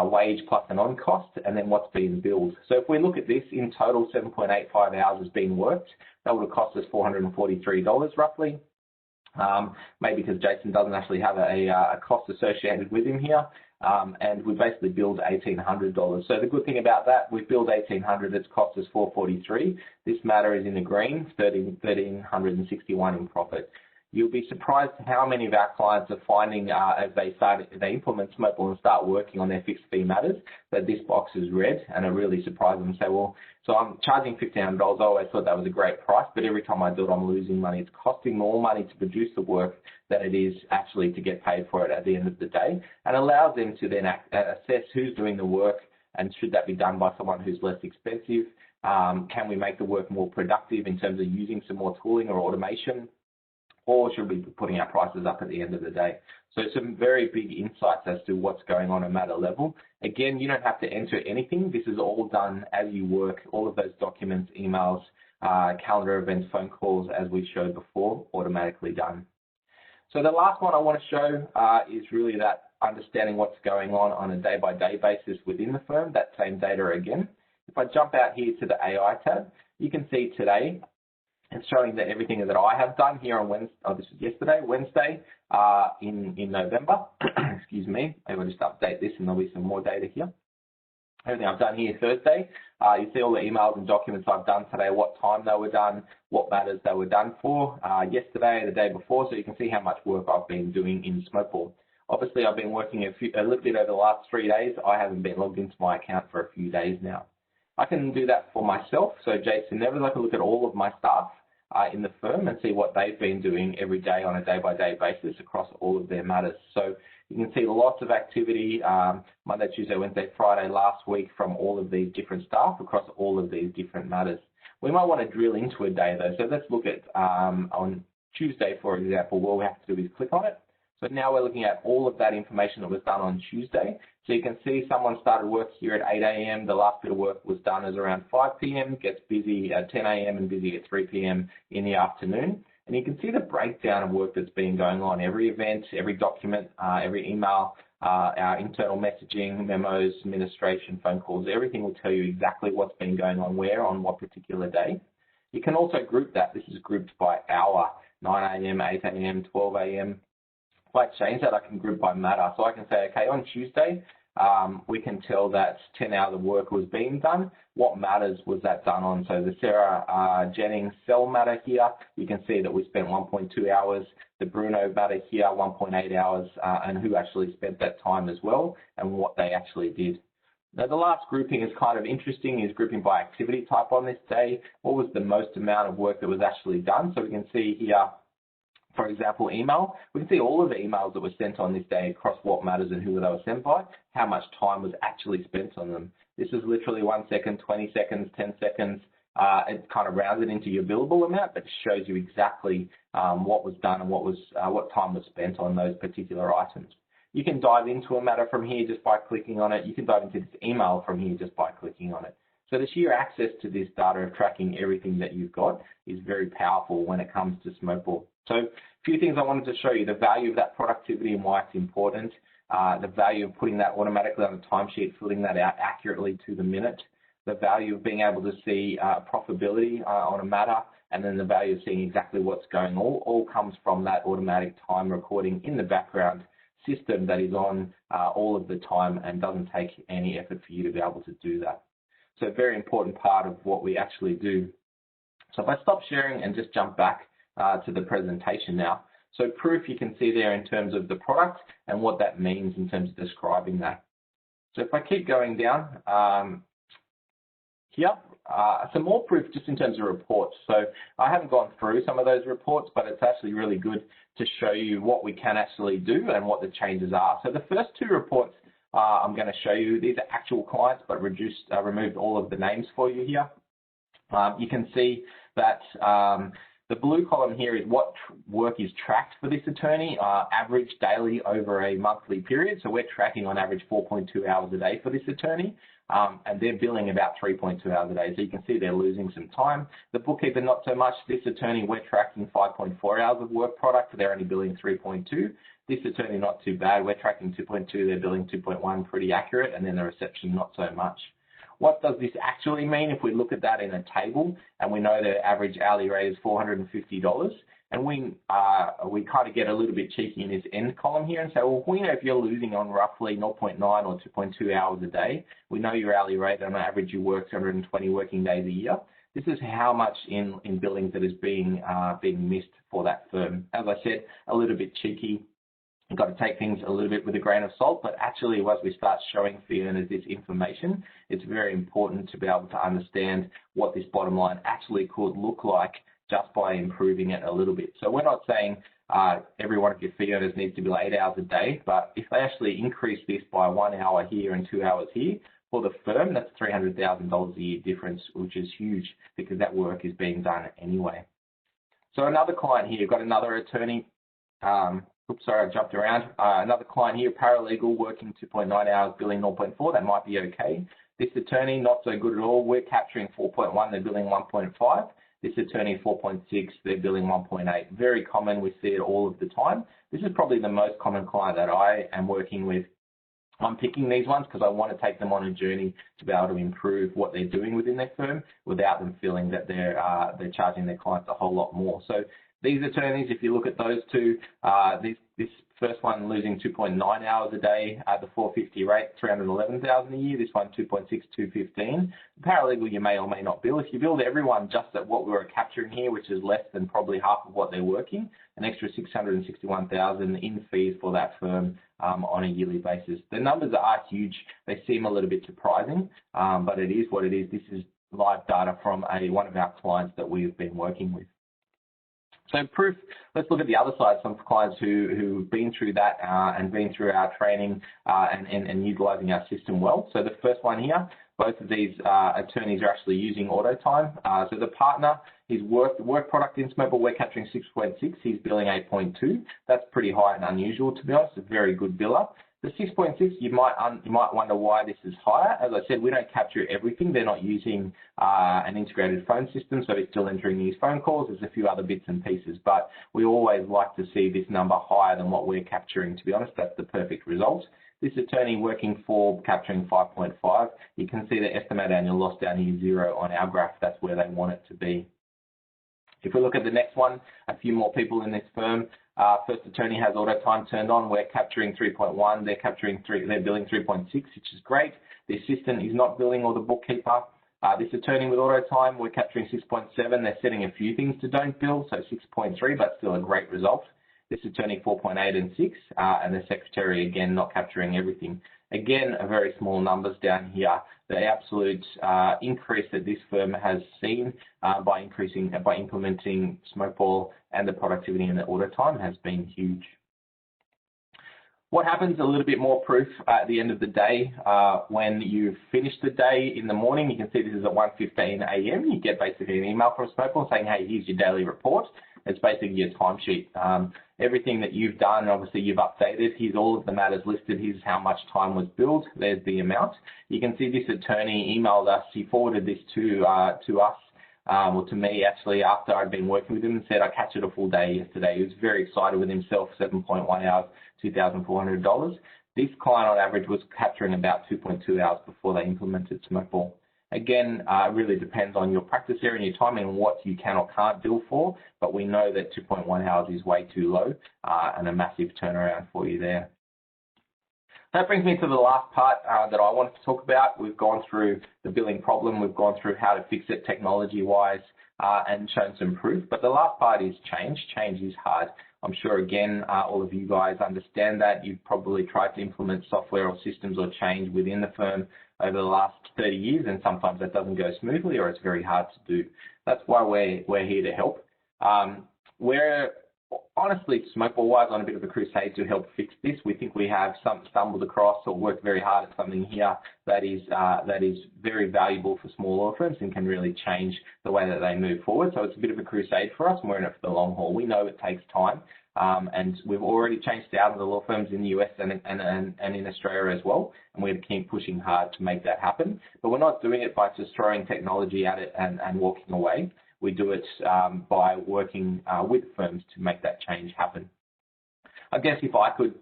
wage plus an on cost, and then what's being billed. So if we look at this, in total 7.85 hours has been worked. That would have cost us $443 roughly. Maybe because Jason doesn't actually have a cost associated with him here. And we basically billed $1,800. So the good thing about that, we've billed $1,800, it's cost us $443. This matter is in the green, $1,361 in profit. you'll be surprised how many of our clients are finding as they implement Smokeball and start working on their fixed fee matters that this box is red, and it really surprises them and say, well, so I'm charging $1,500. I always thought that was a great price, but every time I do it, I'm losing money. It's costing more money to produce the work than it is actually to get paid for it at the end of the day, and allows them to then assess who's doing the work and should that be done by someone who's less expensive. Can we make the work more productive in terms of using some more tooling or automation? Or should we be putting our prices up at the end of the day? So some very big insights as to what's going on at matter level. Again, you don't have to enter anything. This is all done as you work. All of those documents, emails, calendar events, phone calls, as we showed before, automatically done. So the last one I want to show is really that understanding what's going on a day-by-day basis within the firm, that same data again. If I jump out here to the AI tab, you can see today, it's showing that everything that I have done here on Wednesday, this is yesterday, Wednesday, in November. Excuse me. Maybe I'll just update this and there'll be some more data here. Everything I've done here Thursday, you see all the emails and documents I've done today, what time they were done, what matters they were done for, yesterday, the day before, so you can see how much work I've been doing in Smokeball. Obviously, I've been working a little bit over the last 3 days. I haven't been logged into my account for a few days now. I can do that for myself. So Jason Nevers, I can look at all of my staff in the firm and see what they've been doing every day on a day-by-day basis across all of their matters. So you can see lots of activity Monday, Tuesday, Wednesday, Friday last week from all of these different staff across all of these different matters. We might want to drill into a day though. So let's look at on Tuesday, for example, what we have to do is click on it. So now we're looking at all of that information that was done on Tuesday. So you can see someone started work here at 8 a.m. The last bit of work was done as around 5 p.m., gets busy at 10 a.m. and busy at 3 p.m. in the afternoon. And you can see the breakdown of work that's been going on. Every event, every document, every email, our internal messaging, memos, administration, phone calls, everything will tell you exactly what's been going on where on what particular day. You can also group that. This is grouped by hour, 9 a.m., 8 a.m., 12 a.m. If I change that, I can group by matter. So I can say, okay, on Tuesday, we can tell that 10 hours of work was being done. What matters was that done on? So the Sarah Jennings cell matter here, you can see that we spent 1.2 hours. The Bruno matter here, 1.8 hours, and who actually spent that time as well and what they actually did. Now, the last grouping is kind of interesting, is grouping by activity type on this day. What was the most amount of work that was actually done? So we can see here, for example, email. We can see all of the emails that were sent on this day across what matters and who they were sent by, how much time was actually spent on them. This is literally 1 second, 20 seconds, 10 seconds. It kind of rounds it into your billable amount, but shows you exactly what was done and what time was spent on those particular items. You can dive into a matter from here just by clicking on it. You can dive into this email from here just by clicking on it. So the sheer access to this data of tracking everything that you've got is very powerful when it comes to Smokeball. So a few things I wanted to show you: the value of that productivity and why it's important, the value of putting that automatically on the timesheet, filling that out accurately to the minute, the value of being able to see profitability on a matter, and then the value of seeing exactly what's going on. All comes from that automatic time recording in the background system that is on all of the time and doesn't take any effort for you to be able to do that. So a very important part of what we actually do. So if I stop sharing and just jump back to the presentation now. So proof, you can see there in terms of the product and what that means in terms of describing that. So if I keep going down here, some more proof just in terms of reports. So I haven't gone through some of those reports, but it's actually really good to show you what we can actually do and what the changes are. So the first two reports I'm going to show you, these are actual clients, but removed all of the names for you here. You can see that the blue column here is what work is tracked for this attorney, average daily over a monthly period. So we're tracking on average 4.2 hours a day for this attorney, and they're billing about 3.2 hours a day. So you can see they're losing some time. The bookkeeper, not so much. This attorney, we're tracking 5.4 hours of work product. They're only billing 3.2. This attorney, not too bad. We're tracking 2.2. They're billing 2.1, pretty accurate. And then the reception, not so much. What does this actually mean if we look at that in a table and we know their average hourly rate is $450, and we kind of get a little bit cheeky in this end column here and say, well, we know if you're losing on roughly 0.9 or 2.2 hours a day, we know your hourly rate on average you work 220 working days a year. this is how much in billings that is being missed for that firm. As I said, a little bit cheeky. You've got to take things a little bit with a grain of salt, but actually as we start showing fee earners this information, it's very important to be able to understand what this bottom line actually could look like just by improving it a little bit. So we're not saying every one of your fee earners needs to be like 8 hours a day, but if they actually increase this by 1 hour here and 2 hours here, for the firm, that's $300,000 a year difference, which is huge because that work is being done anyway. So another client here, you've got another attorney. Oops, sorry, I jumped around. Another client here, paralegal, working 2.9 hours, billing 0.4. That might be okay. This attorney, not so good at all. We're capturing 4.1, they're billing 1.5. This attorney, 4.6, they're billing 1.8. Very common, we see it all of the time. This is probably the most common client that I am working with. I'm picking these ones because I want to take them on a journey to be able to improve what they're doing within their firm without them feeling that they're charging their clients a whole lot more. So these attorneys, if you look at those two, this first one losing 2.9 hours a day at the 450 rate, 311,000 a year. This one 2.6, 215. Paralegal, you may or may not bill. If you build everyone just at what we were capturing here, which is less than probably half of what they're working, an extra 661,000 in fees for that firm on a yearly basis. The numbers are huge. They seem a little bit surprising, but it is what it is. This is live data from one of our clients that we've been working with. So proof, let's look at the other side, some clients who've been through that and been through our training and utilising our system well. So the first one here, both of these attorneys are actually using AutoTime. So the partner, his work product in Smokeball, we're capturing 6.6, he's billing 8.2. That's pretty high and unusual, to be honest, a very good biller. The 6.6, you might wonder why this is higher. As I said, we don't capture everything. They're not using an integrated phone system, so it's still entering these phone calls. There's a few other bits and pieces, but we always like to see this number higher than what we're capturing. To be honest, that's the perfect result. This attorney working for capturing 5.5, you can see the estimated annual loss down here, 0 on our graph. That's where they want it to be. If we look at the next one, a few more people in this firm. First attorney has AutoTime turned on. We're capturing 3.1. They're billing 3.6, which is great. The assistant is not billing, or the bookkeeper. This attorney with AutoTime, we're capturing 6.7. They're setting a few things to don't bill, so 6.3, but still a great result. This attorney 4.8 and 6, and the secretary again not capturing everything. Again, a very small numbers down here. The absolute increase that this firm has seen by implementing Smokeball and the productivity and the AutoTime has been huge. What happens, a little bit more proof at the end of the day, when you finish the day in the morning, you can see this is at 1:15 a.m. You get basically an email from Smokeball saying, hey, here's your daily report. It's basically your timesheet. Everything that you've done, obviously you've updated. Here's all of the matters listed. Here's how much time was billed. There's the amount. You can see this attorney emailed us. He forwarded this to us, or to me actually, after I'd been working with him, and said I captured a full day yesterday. He was very excited with himself, 7.1 hours, $2,400. This client on average was capturing about 2.2 hours before they implemented Smokeball. Again, it really depends on your practice area and your timing and what you can or can't bill for, but we know that 2.1 hours is way too low and a massive turnaround for you there. That brings me to the last part that I wanted to talk about. We've gone through the billing problem. We've gone through how to fix it technology-wise and shown some proof. But the last part is change. Change is hard. I'm sure, again, all of you guys understand that. You've probably tried to implement software or systems or change within the firm over the last 30 years, and sometimes that doesn't go smoothly or it's very hard to do. That's why we're here to help. We're honestly, Smokeball-wise, on a bit of a crusade to help fix this. We think we have stumbled across or worked very hard at something here that is very valuable for small law firms and can really change the way that they move forward. So it's a bit of a crusade for us, and we're in it for the long haul. We know it takes time, and we've already changed thousands of law firms in the US and in Australia as well, and we're keep pushing hard to make that happen. But we're not doing it by just throwing technology at it and walking away. We do it by working with firms to make that change happen. I guess if I could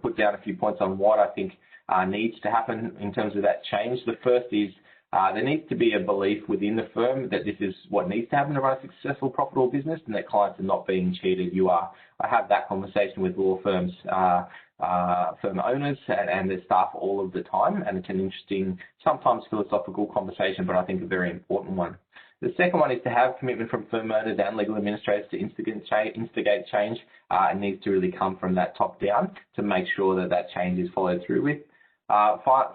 put down a few points on what I think needs to happen in terms of that change, the first is there needs to be a belief within the firm that this is what needs to happen to run a successful, profitable business, and that clients are not being cheated. I have that conversation with law firms, firm owners and their staff all of the time, and it's an interesting, sometimes philosophical conversation, but I think a very important one. The second one is to have commitment from firm owners and legal administrators to instigate change. It needs to really come from that top down to make sure that that change is followed through with.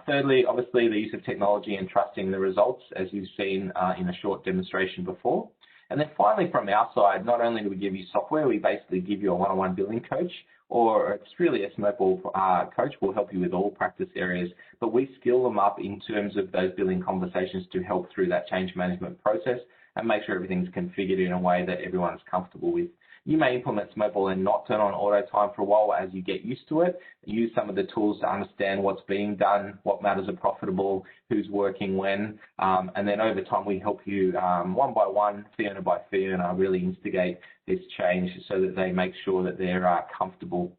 Thirdly, obviously, the use of technology and trusting the results, as you've seen in a short demonstration before. And then finally, from our side, not only do we give you software, we basically give you a one-on-one billing coach, or it's really a Smokeball coach will help you with all practice areas, but we skill them up in terms of those billing conversations to help through that change management process and make sure everything's configured in a way that everyone's comfortable with. You may implement Smokeball and not turn on auto time for a while as you get used to it. Use some of the tools to understand what's being done, what matters are profitable, who's working when, and then over time we help you one by one, fee earner by fee earner, really instigate this change so that they make sure that they're comfortable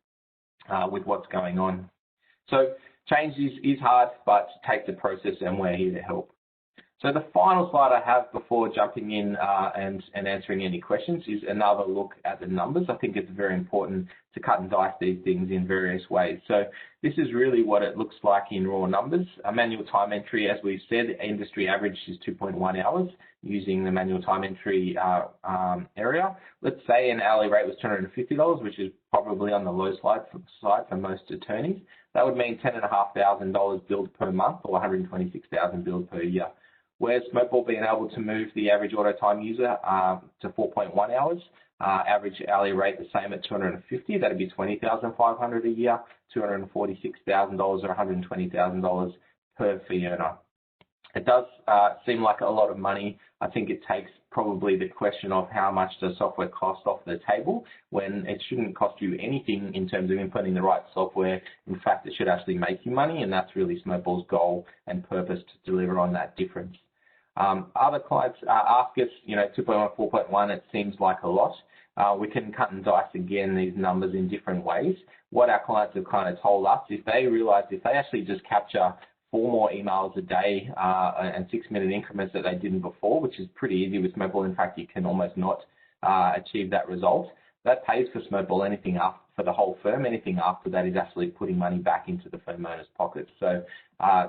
with what's going on. So change is hard, but take the process and we're here to help. So the final slide I have before jumping in and answering any questions is another look at the numbers. I think it's very important to cut and dice these things in various ways. So this is really what it looks like in raw numbers. A manual time entry, as we've said, industry average is 2.1 hours using the manual time entry area. Let's say an hourly rate was $250, which is probably on the low side for most attorneys. That would mean $10,500 billed per month or $126,000 billed per year. Whereas Smokeball being able to move the average auto time user to 4.1 hours, average hourly rate the same at $250, that'd be $20,500 a year, $246,000 or $120,000 per fee earner. It does seem like a lot of money. I think it takes probably the question of how much does software cost off the table when it shouldn't cost you anything in terms of inputting the right software. In fact, it should actually make you money, and that's really Smokeball's goal and purpose to deliver on that difference. Other clients ask us, 2.1, 4.1, it seems like a lot. We can cut and dice again these numbers in different ways. What our clients have kind of told us, if they realize if they actually just capture 4 more emails a day and 6-minute increments that they didn't before, which is pretty easy with Smokeball. In fact, you can almost not achieve that result. That pays for Smokeball. Anything up for the whole firm, anything after that is actually putting money back into the firm owner's pockets. So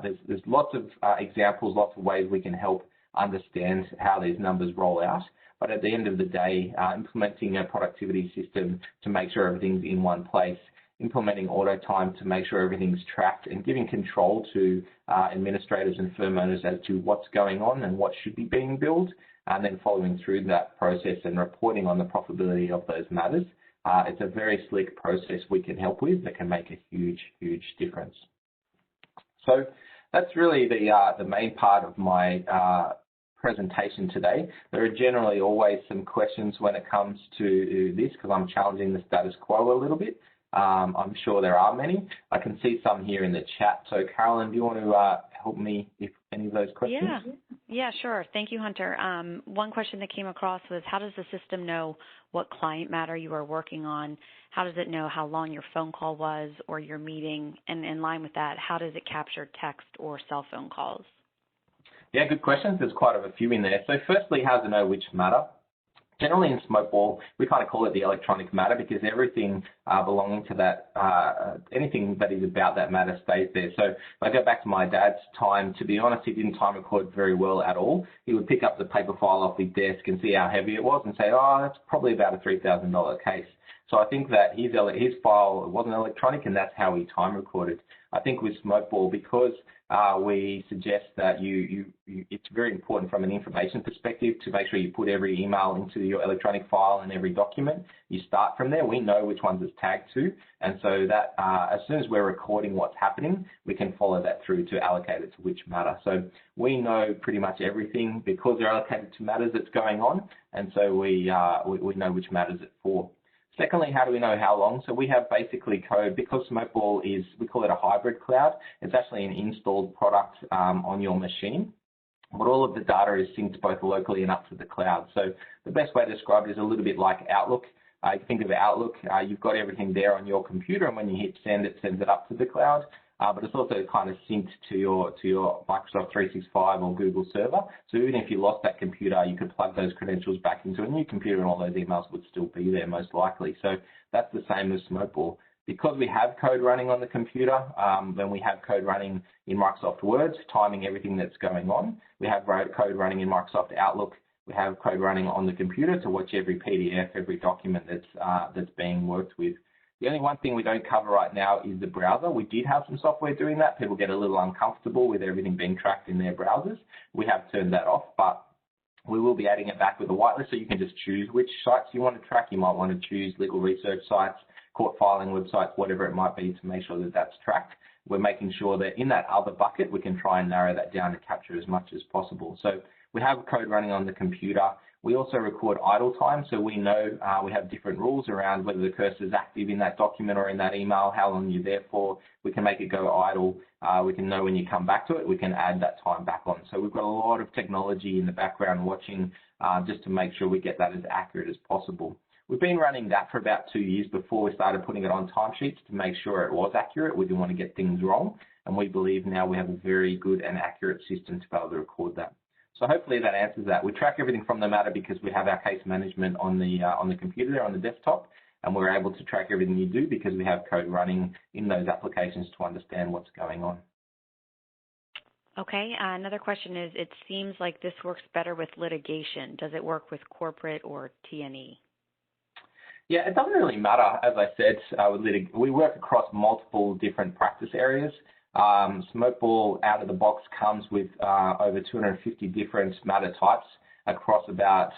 there's lots of examples, lots of ways we can help understand how these numbers roll out. But at the end of the day, implementing a productivity system to make sure everything's in one place, implementing auto time to make sure everything's tracked, and giving control to administrators and firm owners as to what's going on and what should be being billed, and then following through that process and reporting on the profitability of those matters. It's a very slick process we can help with that can make a huge, huge difference. So that's really the main part of my presentation today. There are generally always some questions when it comes to this because I'm challenging the status quo a little bit. I'm sure there are many. I can see some here in the chat. So, Carolyn, do you want to help me with any of those questions? Yeah, sure. Thank you, Hunter. One question that came across was, how does the system know what client matter you are working on? How does it know how long your phone call was or your meeting? And in line with that, how does it capture text or cell phone calls? Yeah, good questions. There's quite a few in there. So firstly, how does it know which matter? Generally in Smokeball, we kind of call it the electronic matter because everything belonging to that, anything that is about that matter stays there. So if I go back to my dad's time, to be honest, he didn't time record very well at all. He would pick up the paper file off his desk and see how heavy it was and say, oh, that's probably about a $3,000 case. So I think that his file wasn't electronic, and that's how he time recorded. I think with Smokeball, because we suggest that it's very important from an information perspective to make sure you put every email into your electronic file and every document. You start from there. We know which ones it's tagged to, and so that as soon as we're recording what's happening, we can follow that through to allocate it to which matter. So we know pretty much everything because they're allocated to matters that's going on, and so we know which matters it's for. Secondly, how do we know how long? So we have basically code, because Smokeball is, we call it a hybrid cloud. It's actually an installed product on your machine, but all of the data is synced both locally and up to the cloud. So the best way to describe it is a little bit like Outlook. You think of Outlook, you've got everything there on your computer, and when you hit send, it sends it up to the cloud. But it's also kind of synced to your Microsoft 365 or Google server. So even if you lost that computer, you could plug those credentials back into a new computer and all those emails would still be there most likely. So that's the same as Smokeball. Because we have code running on the computer, then we have code running in Microsoft Word, timing everything that's going on. We have code running in Microsoft Outlook, We have code running on the computer to watch every PDF, every document that's being worked with. The only one thing we don't cover right now is the browser. We did have some software doing that. People get a little uncomfortable with everything being tracked in their browsers. We have turned that off, but we will be adding it back with a whitelist, so you can just choose which sites you want to track. You might want to choose legal research sites, court filing websites, whatever it might be, to make sure that that's tracked. We're making sure that in that other bucket, we can try and narrow that down and capture as much as possible. So we have code running on the computer. We also record idle time, so we know we have different rules around whether the cursor is active in that document or in that email, how long you're there for. We can make it go idle. We can know when you come back to it. We can add that time back on. So we've got a lot of technology in the background watching just to make sure we get that as accurate as possible. We've been running that for about 2 years before we started putting it on timesheets to make sure it was accurate. We didn't want to get things wrong, and we believe now we have a very good and accurate system to be able to record that. So hopefully that answers that. We track everything from the matter because we have our case management on the computer there on the desktop, and we're able to track everything you do because we have code running in those applications to understand what's going on. Okay, another question is, it seems like this works better with litigation. Does it work with corporate or T&E? Yeah, it doesn't really matter. As I said, we work across multiple different practice areas. Smokeball out of the box comes with over 250 different matter types across about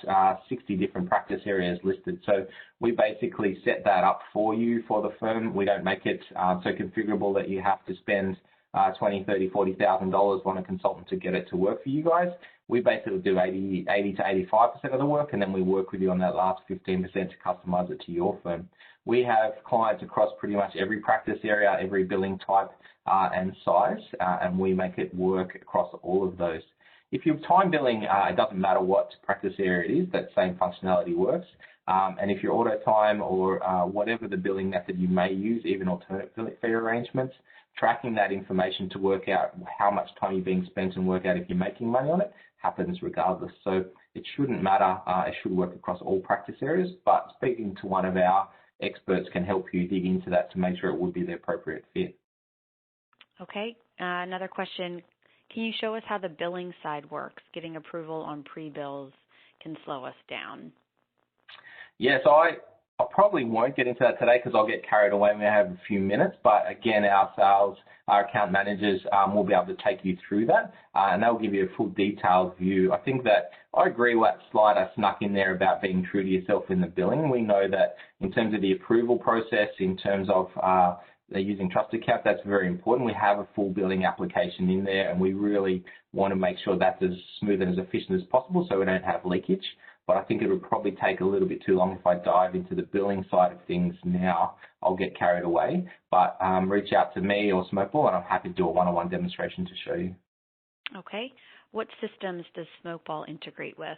60 different practice areas listed. So we basically set that up for you, for the firm. We don't make it so configurable that you have to spend $20,000, $30,000, $40,000 on a consultant to get it to work for you guys. We basically do 80 to 85% of the work, and then we work with you on that last 15% to customize it to your firm. We have clients across pretty much every practice area, every billing type and size, and we make it work across all of those. If you're time billing, it doesn't matter what practice area it is, that same functionality works. And if you're auto time or whatever the billing method you may use, even alternate fee arrangements, tracking that information to work out how much time you're being spent and work out if you're making money on it happens regardless. So it shouldn't matter. It should work across all practice areas, but speaking to one of our experts can help you dig into that to make sure it would be the appropriate fit. Okay, another question. Can you show us how the billing side works? Getting approval on pre-bills can slow us down. Yeah, so I probably won't get into that today because I'll get carried away when we have a few minutes. But again, our account managers will be able to take you through that, and they'll give you a full detailed view. I think that I agree with that slide I snuck in there about being true to yourself in the billing. We know that in terms of the approval process, in terms of using Trust Account, that's very important. We have a full billing application in there, and we really want to make sure that's as smooth and as efficient as possible so we don't have leakage. But I think it would probably take a little bit too long if I dive into the billing side of things now. I'll get carried away. But reach out to me or Smokeball, and I'm happy to do a one-on-one demonstration to show you. Okay. What systems does Smokeball integrate with?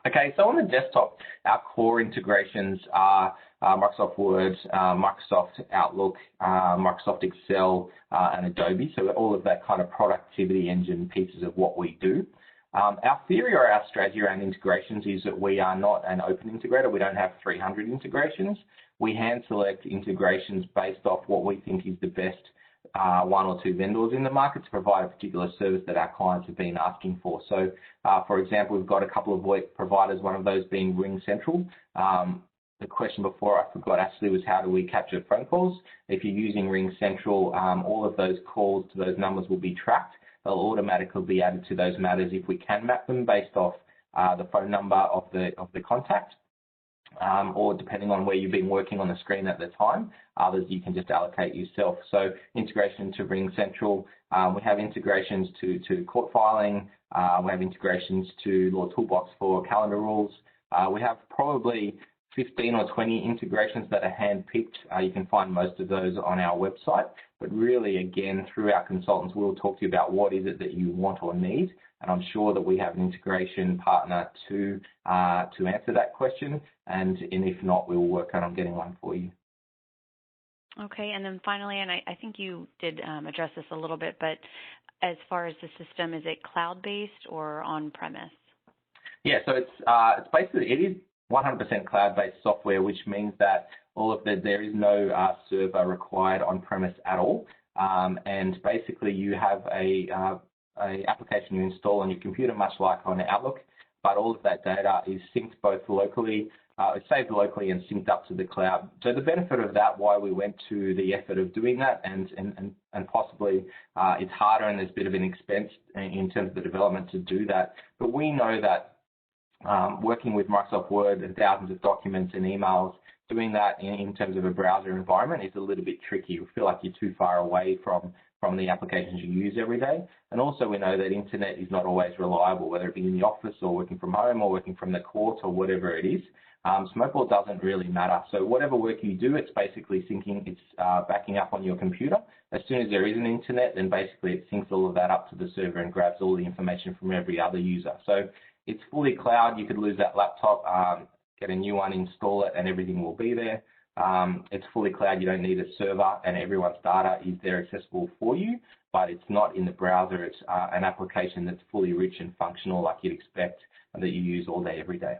Okay, so on the desktop, our core integrations are Microsoft Word, Microsoft Outlook, Microsoft Excel, and Adobe. So all of that kind of productivity engine pieces of what we do. Our theory or our strategy around integrations is that we are not an open integrator. We don't have 300 integrations. We hand select integrations based off what we think is the best one or two vendors in the market to provide a particular service that our clients have been asking for. So, for example, we've got a couple of VoIP providers, one of those being RingCentral. The question before I forgot actually was how do we capture phone calls? If you're using RingCentral, all of those calls to those numbers will be tracked. They'll automatically be added to those matters if we can map them based off the phone number of the contact, or depending on where you've been working on the screen at the time. Others you can just allocate yourself. So integration to RingCentral. We have integrations to court filing. We have integrations to Law Toolbox for calendar rules. We have probably 15 or 20 integrations that are hand-picked. You can find most of those on our website. But really, again, through our consultants, we'll talk to you about what is it that you want or need. And I'm sure that we have an integration partner to answer that question. And if not, we'll work on getting one for you. Okay, and then finally, and I think you did address this a little bit, but as far as the system, is it cloud-based or on-premise? Yeah, so it's basically, it is 100% cloud-based software, which means that there is no server required on-premise at all. And basically, you have a application you install on your computer, much like on Outlook. but all of that data is synced both locally, it's saved locally and synced up to the cloud. So the benefit of that, why we went to the effort of doing that, and possibly it's harder and there's a bit of an expense in terms of the development to do that. But we know that working with Microsoft Word and thousands of documents and emails, doing that in terms of a browser environment is a little bit tricky. You feel like you're too far away from the applications you use every day. And also we know that internet is not always reliable, whether it be in the office or working from home or working from the court or whatever it is. Smokeball doesn't really matter. So whatever work you do, it's basically syncing, it's backing up on your computer. As soon as there is an internet, then basically it syncs all of that up to the server and grabs all the information from every other user. So it's fully cloud. You could lose that laptop, get a new one, install it, and everything will be there. It's fully cloud. You don't need a server, and everyone's data is there accessible for you, but it's not in the browser. It's an application that's fully rich and functional like you'd expect and that you use all day, every day.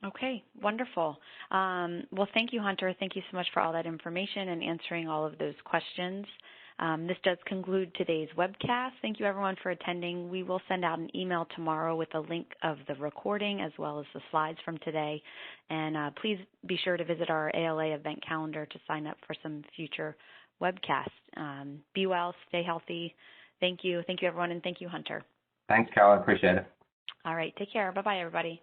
Okay, wonderful. Well, thank you, Hunter. Thank you so much for all that information and answering all of those questions. This does conclude today's webcast. Thank you, everyone, for attending. We will send out an email tomorrow with a link of the recording as well as the slides from today. And please be sure to visit our ALA event calendar to sign up for some future webcasts. Be well, stay healthy. Thank you. Thank you, everyone, and thank you, Hunter. Thanks, Carolyn. Appreciate it. All right, take care. Bye-bye, everybody.